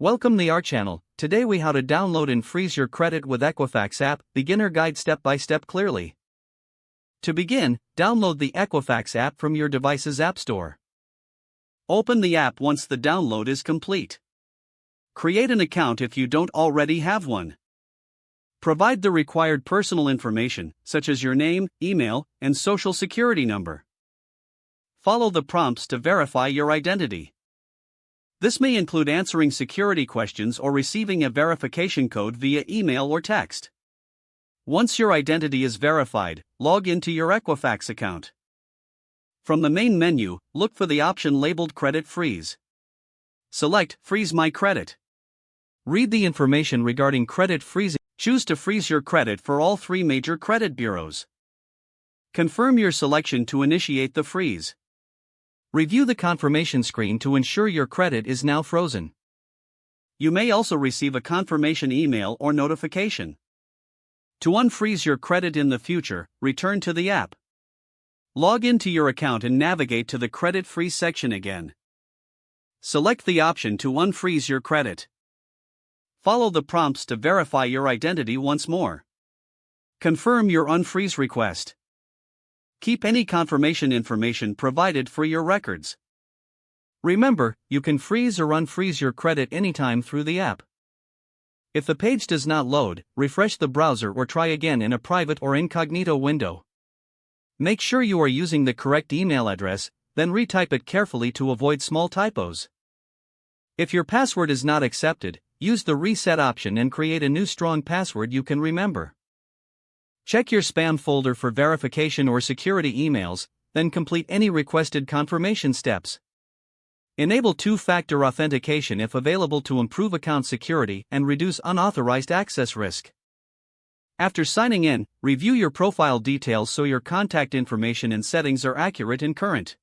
Welcome to our channel. Today we how to download and freeze your credit with Equifax app, beginner guide step by step clearly. To begin, download the Equifax app from your device's app store. Open the app once the download is complete. Create an account if you don't already have one. Provide the required personal information, such as your name, email, and social security number. Follow the prompts to verify your identity. This may include answering security questions or receiving a verification code via email or text. Once your identity is verified, log into your Equifax account. From the main menu, look for the option labeled Credit Freeze. Select Freeze My Credit. Read the information regarding credit freezing. Choose to freeze your credit for all three major credit bureaus. Confirm your selection to initiate the freeze. Review the confirmation screen to ensure your credit is now frozen. You may also receive a confirmation email or notification. To unfreeze your credit in the future, return to the app. Log into your account and navigate to the Credit Freeze section again. Select the option to unfreeze your credit. Follow the prompts to verify your identity once more. Confirm your unfreeze request. Keep any confirmation information provided for your records. Remember, you can freeze or unfreeze your credit anytime through the app. If the page does not load, refresh the browser or try again in a private or incognito window. Make sure you are using the correct email address, then retype it carefully to avoid small typos. If your password is not accepted, use the reset option and create a new strong password you can remember. Check your spam folder for verification or security emails, then complete any requested confirmation steps. Enable two-factor authentication if available to improve account security and reduce unauthorized access risk. After signing in, review your profile details so your contact information and settings are accurate and current.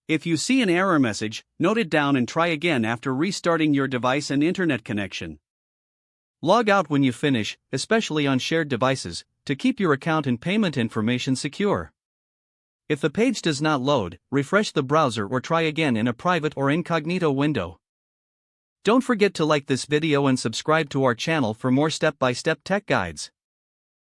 If you see an error message, note it down and try again after restarting your device and internet connection. Log out when you finish, especially on shared devices, to keep your account and payment information secure. If the page does not load, refresh the browser or try again in a private or incognito window. Don't forget to like this video and subscribe to our channel for more step-by-step tech guides.